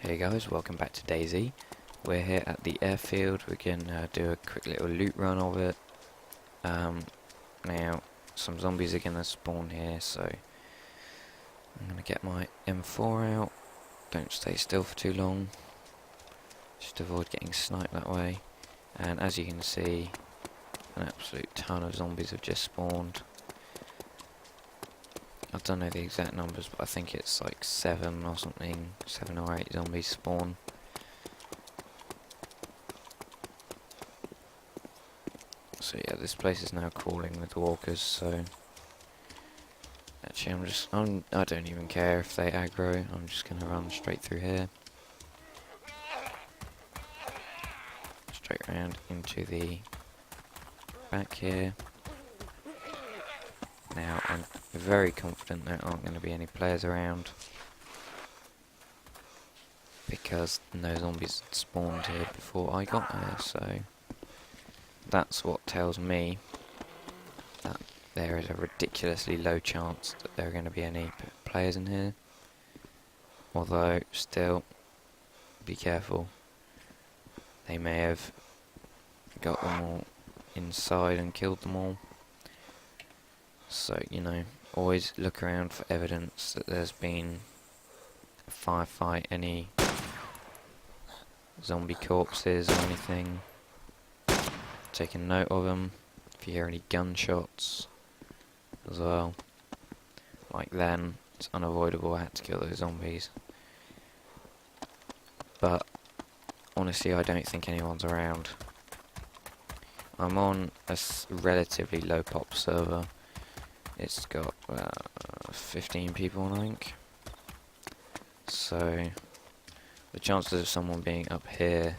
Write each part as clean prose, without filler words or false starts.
Hey guys, welcome back to DayZ. We're here at the airfield. We can do a quick little loot run of it. Now, some zombies are gonna spawn here, so I'm gonna get my M4 out. Don't stay still for too long. Just avoid getting sniped that way. And as you can see, an absolute ton of zombies have just spawned. I don't know the exact numbers, but I think it's like 7 or something, 7 or 8 zombies spawn. So yeah, this place is now crawling with walkers, so actually I don't even care if they aggro, I'm just gonna run straight through here. Straight around into the back here. Now, I'm very confident there aren't going to be any players around, because no zombies spawned here before I got there, so that's what tells me that there is a ridiculously low chance that there are going to be any players in here. Although, still, be careful. They may have got them all inside and killed them all. So, you know, always look around for evidence that there's been a firefight, any zombie corpses or anything. Take a note of them. If you hear any gunshots as well. Like then, it's unavoidable, I had to kill those zombies. But, honestly, I don't think anyone's around. I'm on a relatively low pop server. It's got 15 people, I think. So the chances of someone being up here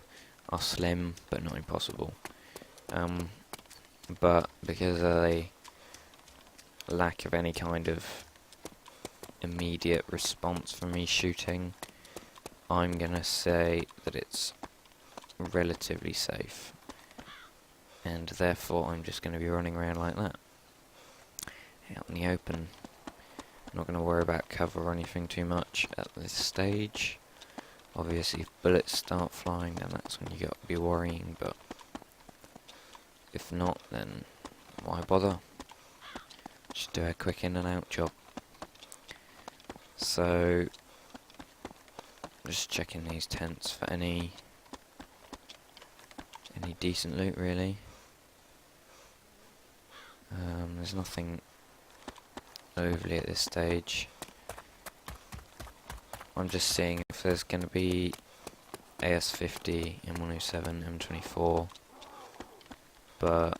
are slim, but not impossible. But because of the lack of any kind of immediate response from me shooting, I'm gonna say that it's relatively safe. And therefore I'm just gonna be running around like that. Out in the open. I'm not going to worry about cover or anything too much at this stage. Obviously, if bullets start flying, then that's when you got to be worrying, but if not, then why bother? Just do a quick in and out job. So, just checking these tents for any decent loot, really. There's nothing overly at this stage. I'm just seeing if there's going to be AS50, M107, M24, but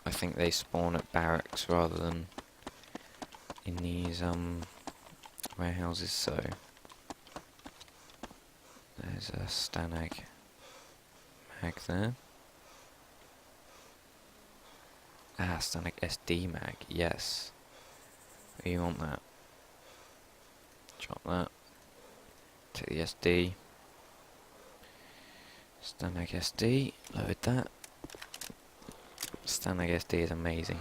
I think they spawn at barracks rather than in these warehouses, so there's a Stanag mag there. Ah, Stanag SD mag, yes. You want that. Drop that. Take the SD. Stanag SD. Load that. Stanag SD is amazing.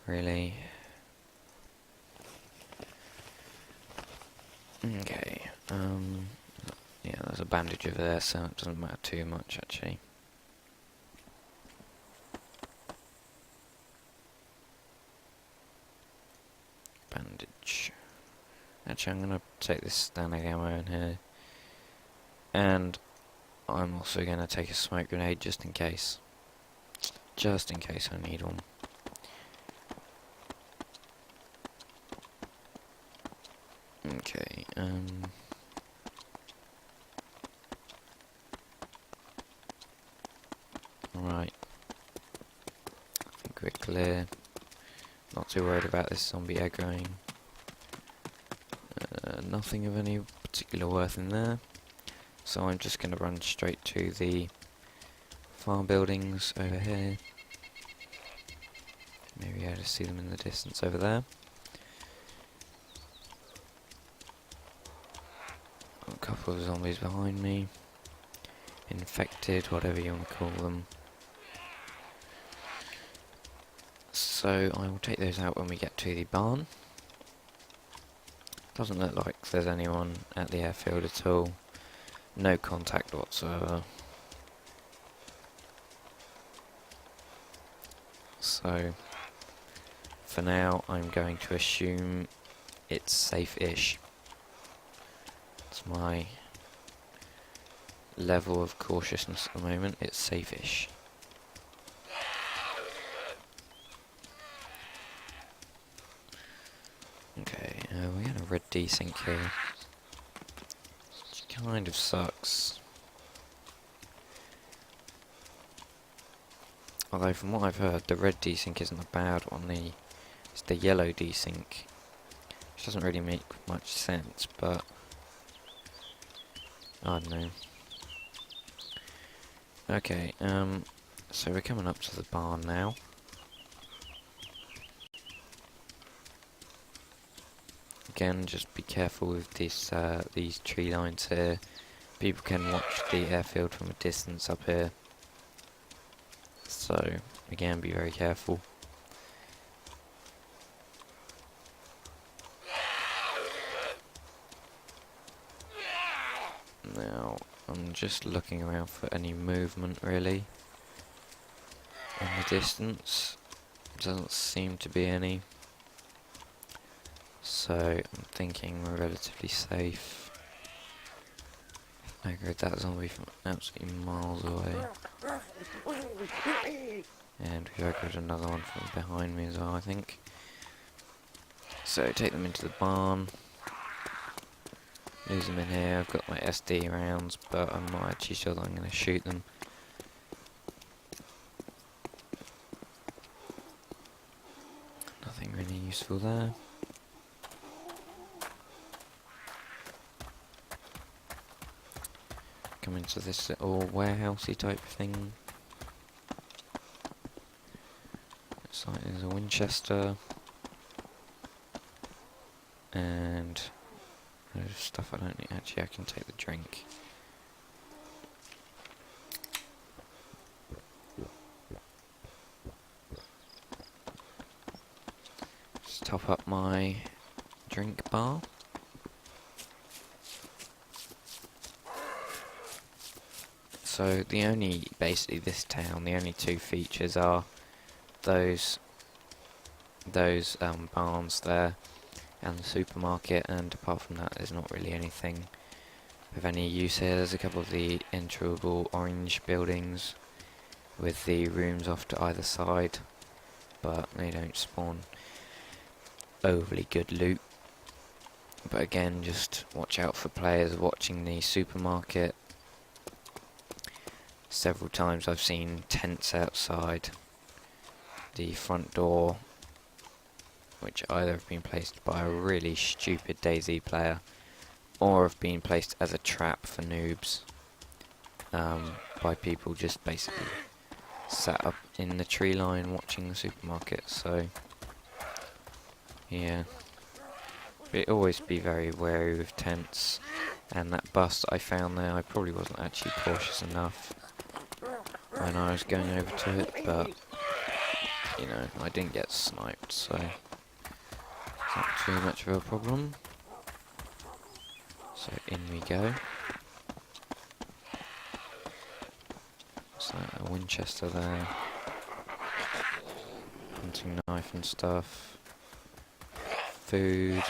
Really. Okay. Yeah, there's a bandage over there, so it doesn't matter too much actually. Bandage. Actually, I'm going to take this standing ammo in here. And I'm also going to take a smoke grenade just in case. Just in case I need one. Okay, right. I think we're clear. Not too worried about this zombie aggroing. Nothing of any particular worth in there. So I'm just going to run straight to the farm buildings over here. Maybe able to see them in the distance over there. A couple of zombies behind me. Infected, whatever you want to call them. So I will take those out when we get to the barn. Doesn't look like there's anyone at the airfield at all. No contact whatsoever. So, for now, I'm going to assume it's safe-ish. It's my level of cautiousness at the moment. It's safe-ish. Okay, we got a red desync here, which kind of sucks. Although from what I've heard, the red desync isn't a bad one. It's the yellow desync, which doesn't really make much sense, but I don't know. Okay, so we're coming up to the barn now. Again, just be careful with these tree lines here. People can watch the airfield from a distance up here. So, again, be very careful. Now, I'm just looking around for any movement, really. In the distance, doesn't seem to be any. So, I'm thinking we're relatively safe. I agreed that zombie from absolutely miles away. And we've agreed another one from behind me as well, I think. So, take them into the barn. Lose them in here. I've got my SD rounds, but I'm not actually sure that I'm going to shoot them. Nothing really useful there. Come into this little warehousey type thing. Looks like there's a Winchester. And there's stuff I don't need. Actually, I can take the drink. Just top up my drink bar. So basically this town, the only two features are those barns there and the supermarket, and apart from that there's not really anything of any use here. There's a couple of the enterable orange buildings with the rooms off to either side, but they don't spawn overly good loot. But again, just watch out for players watching the supermarket. Several times I've seen tents outside the front door, which either have been placed by a really stupid DayZ player or have been placed as a trap for noobs, by people just basically sat up in the tree line watching the supermarket. So yeah, but always be very wary with tents. And that bus that I found there, I probably wasn't actually cautious enough when I was going over to it, but you know, I didn't get sniped, so it's not too much of a problem. So in we go. So a Winchester there, hunting knife and stuff, food.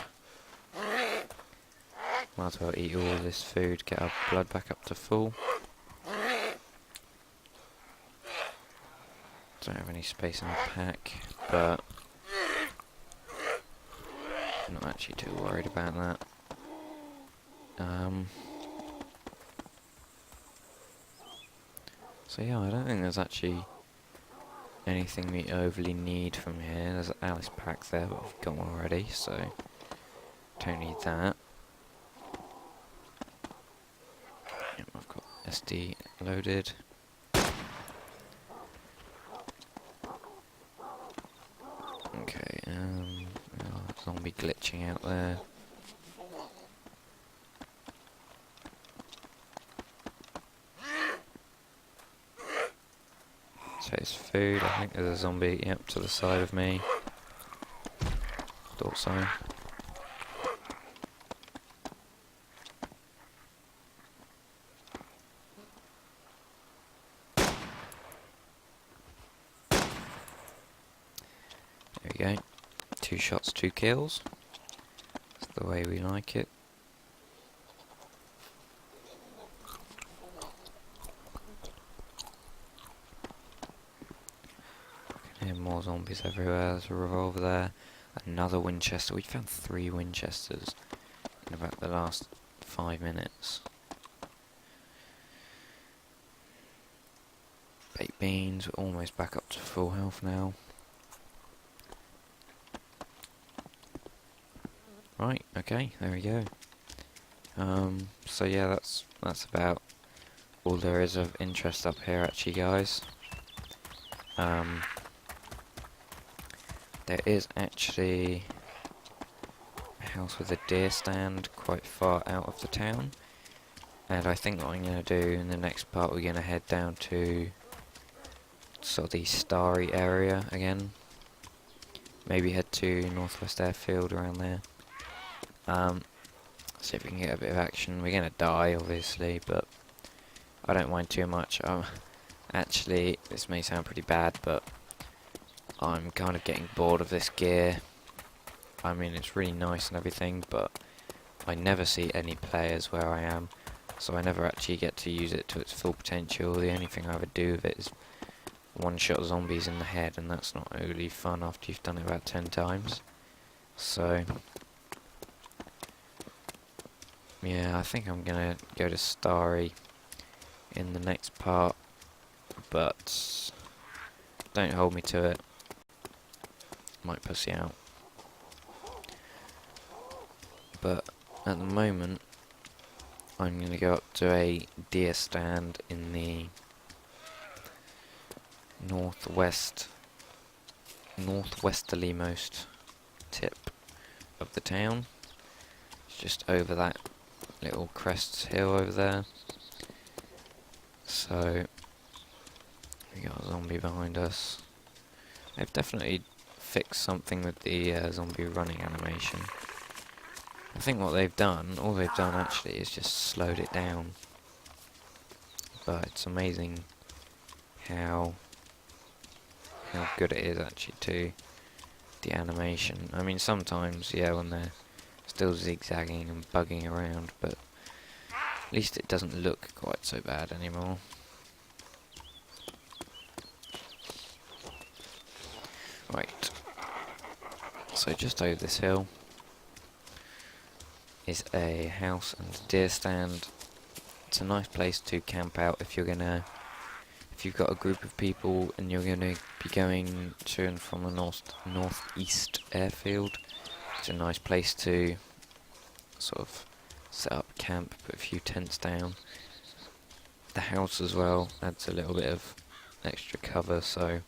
Might as well eat all this food, get our blood back up to full. Don't have any space in the pack, but I'm not actually too worried about that. So yeah, I don't think there's actually anything we overly need from here. There's an Alice pack there, but we've got one already, so don't need that. Yep, I've got SD loaded. Okay, zombie glitching out there. So it's food. I think there's a zombie, yep, to the side of me. Thought so. 2 shots, 2 kills. That's the way we like it. I can hear more zombies everywhere. There's a revolver there. Another Winchester. We found 3 Winchesters in about the last 5 minutes. Baked beans. We're almost back up to full health now. Right, okay, there we go. So yeah, that's about all there is of interest up here actually, guys. There is actually a house with a deer stand quite far out of the town, and I think what I'm going to do in the next part, we're going to head down to sort of the Starry area again. Maybe head to Northwest Airfield around there. See if we can get a bit of action. We're going to die obviously, but I don't mind too much. Actually, this may sound pretty bad, but I'm kind of getting bored of this gear. I mean, it's really nice and everything, but I never see any players where I am, so I never actually get to use it to its full potential. The only thing I ever do with it is one-shot zombies in the head, and that's not really fun after you've done it about 10 times. So yeah, I think I'm gonna go to Starry in the next part, but don't hold me to it. Might pussy out. But at the moment, I'm gonna go up to a deer stand in the northwesterly-most tip of the town. It's just over that little crest hill over there. So we got a zombie behind us. They've definitely fixed something with the zombie running animation. I think what they've done, all they've done actually, is just slowed it down. But it's amazing how good it is actually to the animation. I mean, sometimes, yeah, when they're still zigzagging and bugging around, but at least it doesn't look quite so bad anymore. Right. So just over this hill is a house and a deer stand. It's a nice place to camp out if you've got a group of people and you're going to be going to and from the northeast airfield. It's a nice place to sort of set up camp, put a few tents down. The house as well adds a little bit of extra cover, so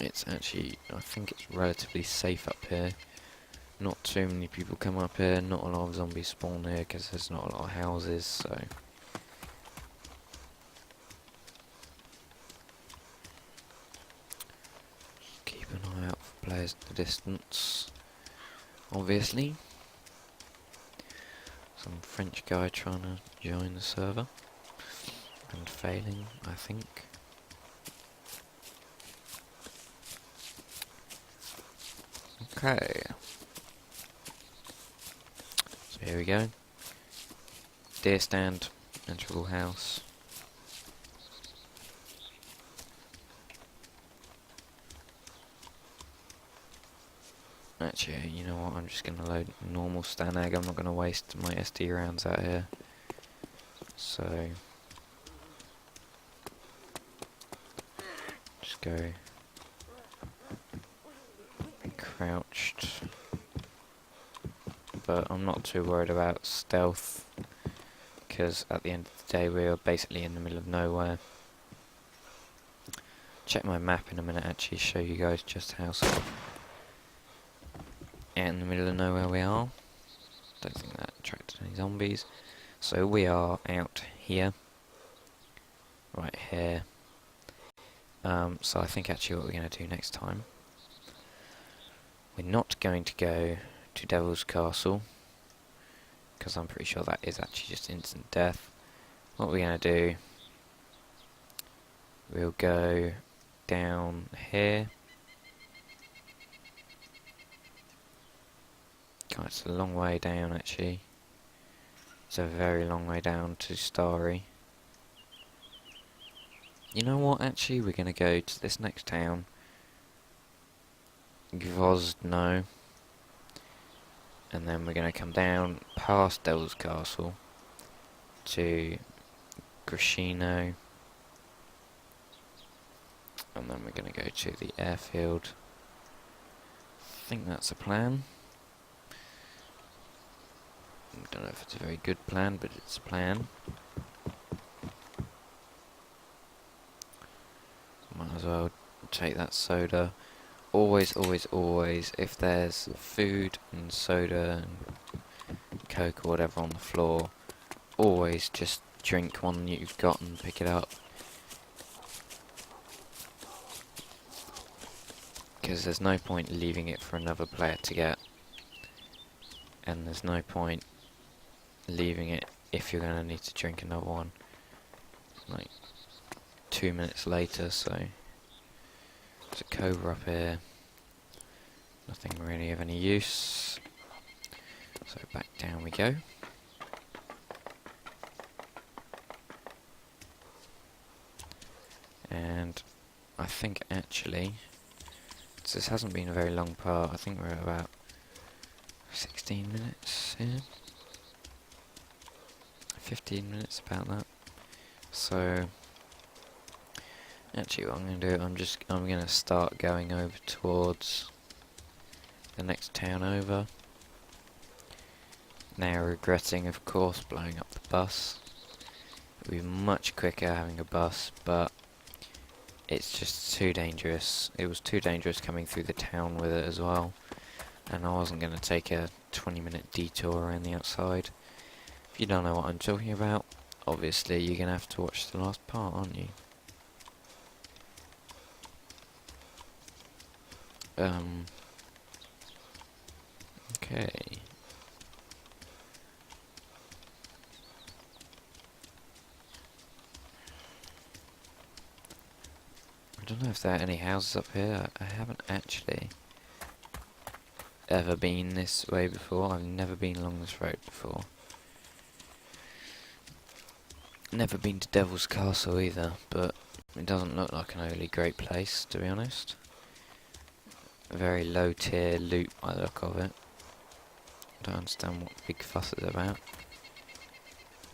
it's actually, I think it's relatively safe up here. Not too many people come up here, not a lot of zombies spawn here because there's not a lot of houses, so keep an eye out for players at the distance, obviously. Some French guy trying to join the server and failing, I think. Okay. So here we go. Deer stand, enterable house. Actually, you know what, I'm just going to load normal Stan egg. I'm not going to waste my SD rounds out here. So just go crouched. But I'm not too worried about stealth, because at the end of the day we are basically in the middle of nowhere. Check my map in a minute, actually show you guys just how sort of out in the middle of nowhere we are. Don't think that attracted any zombies. So we are out here, right here. So I think actually what we're going to do next time, we're not going to go to Devil's Castle, because I'm pretty sure that is actually just instant death. What we're going to do, we'll go down here, Oh, it's a long way down actually. It's a very long way down to Starry. You know what, actually, we're going to go to this next town. Gvozno. And then we're going to come down past Devil's Castle to Grishino. And then we're going to go to the airfield. I think that's a plan. I don't know if it's a very good plan, but it's a plan. Might as well take that soda. Always, always, always, if there's food and soda and Coke or whatever on the floor, always just drink one you've got and pick it up. Because there's no point leaving it for another player to get. And there's no point leaving it if you're going to need to drink another one. Like 2 minutes later, so there's a cobra up here. Nothing really of any use. So back down we go. And I think actually, this hasn't been a very long part. I think we're at about 16 minutes here. 15 minutes, about that. So actually what I'm going to do, I'm going to start going over towards the next town over. Now regretting, of course, blowing up the bus. It would be much quicker having a bus, but it's just too dangerous. It was too dangerous coming through the town with it as well. And I wasn't going to take a 20-minute detour around the outside. If you don't know what I'm talking about, obviously you're going to have to watch the last part, aren't you? Okay. I don't know if there are any houses up here. I haven't actually ever been this way before. I've never been along this road before. Never been to Devil's Castle either, but it doesn't look like an overly great place, to be honest. A very low tier loot by the look of it. Don't understand what the big fuss is about.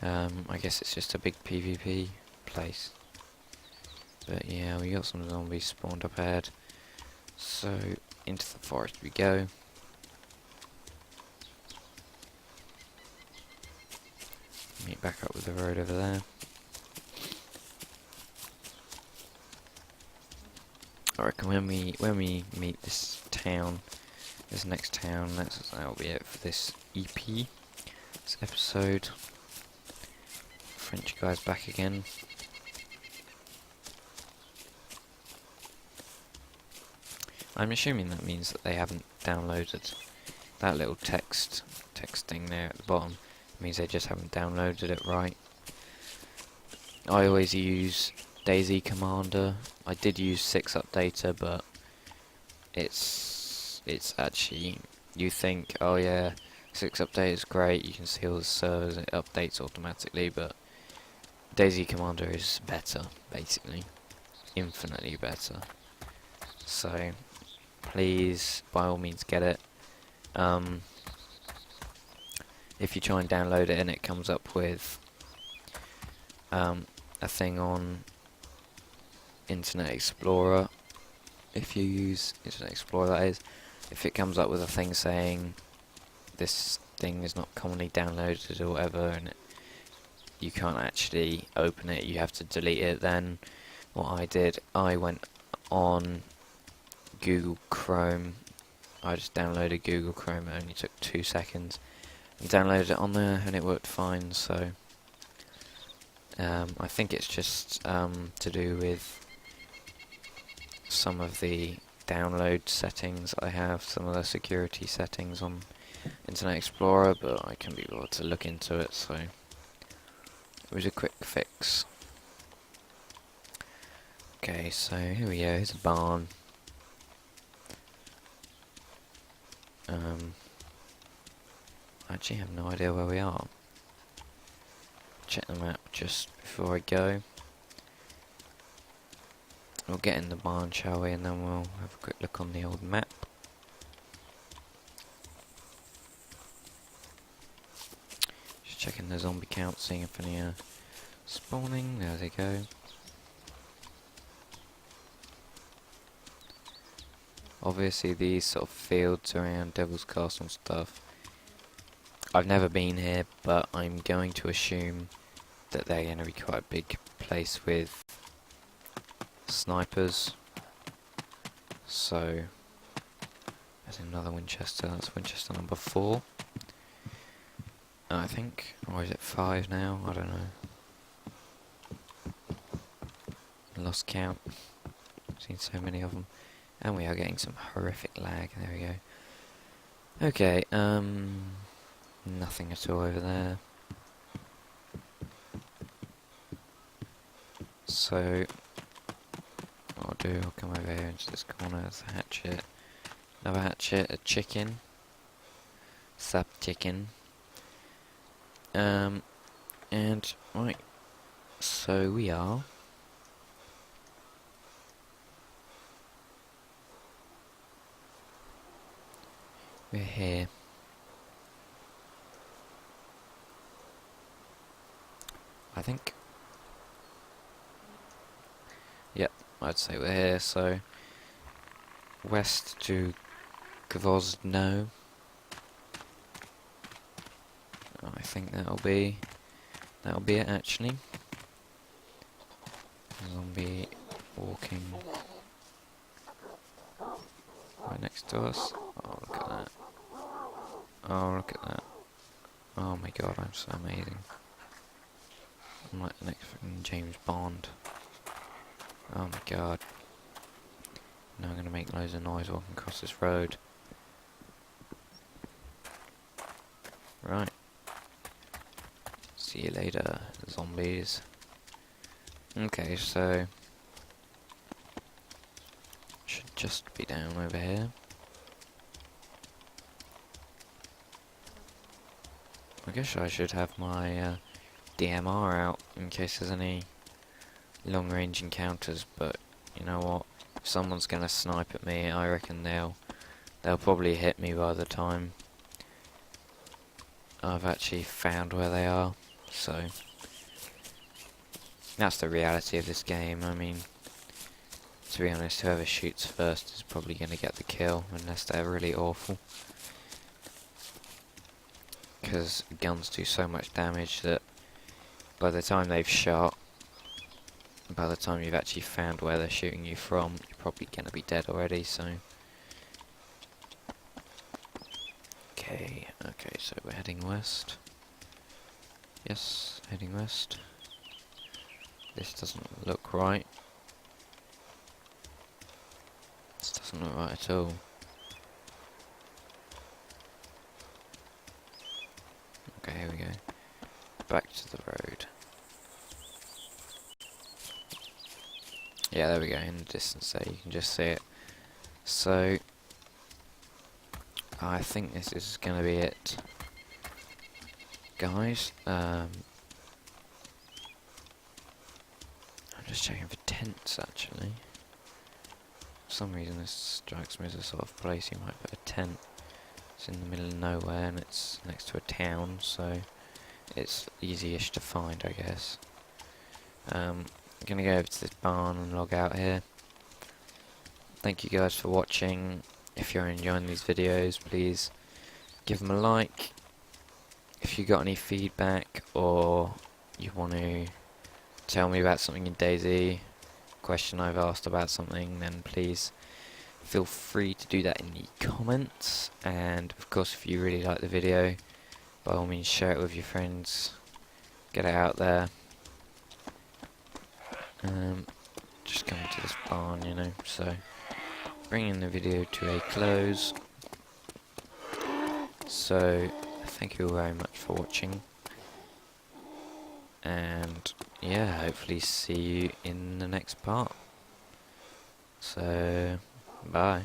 I guess it's just a big PvP place. But yeah, we got some zombies spawned up ahead. So, into the forest we go. Meet back up with the road over there. I reckon when we meet this town, this next town, that'll be it for this EP, this episode. French guy's back again. I'm assuming that means that they haven't downloaded that little texting there at the bottom. It means they just haven't downloaded it right. I always use DayZ Commander. I did use 6 Updater, but it's actually, you think, oh yeah, 6 Update is great, you can see all the servers, it updates automatically, but DayZ Commander is better, basically. Infinitely better. So, please, by all means, get it. If you try and download it and it comes up with a thing on Internet Explorer, if you use Internet Explorer, that is, if it comes up with a thing saying this thing is not commonly downloaded or whatever, and you can't actually open it, you have to delete it, then what I did, I went on Google Chrome. I just downloaded Google Chrome. It only took 2 seconds and downloaded it on there, and it worked fine. So I think it's just to do with some of the download settings I have, some of the security settings on Internet Explorer, but I can be able to look into it, so it was a quick fix. Okay, so here we go, here's a barn. I actually have no idea where we are. Check the map just before I go. We'll get in the barn, shall we, and then we'll have a quick look on the old map. Just checking the zombie count, seeing if any are spawning. There they go. Obviously these sort of fields around Devil's Castle and stuff, I've never been here, but I'm going to assume that they're going to be quite a big place with snipers. So there's another Winchester. That's Winchester number 4, I think, or is it 5 now? I don't know. Lost count. Seen so many of them, and we are getting some horrific lag. There we go. Okay, nothing at all over there. So what I'll do, I'll come over here into this corner. There's a hatchet. Another hatchet, a chicken. Sup chicken. And right, so we're here. I think. Yep, I'd say we're here. So west to Gvozno. I think that'll be it actually. Zombie walking right next to us. Oh, look at that. Oh, look at that. Oh my god, I'm so amazing. I'm like the next fucking James Bond. Oh my god. Now I'm gonna make loads of noise walking across this road. Right. See you later, zombies. Okay, so should just be down over here. I guess I should have my DMR out in case there's any long-range encounters, but you know what? If someone's gonna snipe at me, I reckon they'll probably hit me by the time I've actually found where they are. So that's the reality of this game. I mean, to be honest, whoever shoots first is probably gonna get the kill, unless they're really awful. Because guns do so much damage that by the time they've shot, by the time you've actually found where they're shooting you from, you're probably gonna be dead already, so. Okay, so we're heading west. Yes, heading west. This doesn't look right. This doesn't look right at all. Okay, here we go. Back to the road. Yeah, there we go, in the distance there, you can just see it. So I think this is gonna be it, guys. I'm just checking for tents actually. For some reason this strikes me as a sort of place you might put a tent. It's in the middle of nowhere and it's next to a town, so it's easy-ish to find, I guess. I'm gonna go over to this barn and log out here. Thank you guys for watching. If you're enjoying these videos, please give them a like. If you got any feedback or you want to tell me about something in DayZ, question I've asked about something, then please feel free to do that in the comments. And of course, if you really like the video, by all means share it with your friends, get it out there. Just coming to this barn, you know, so bringing the video to a close. So thank you very much for watching, and yeah, hopefully see you in the next part. So bye.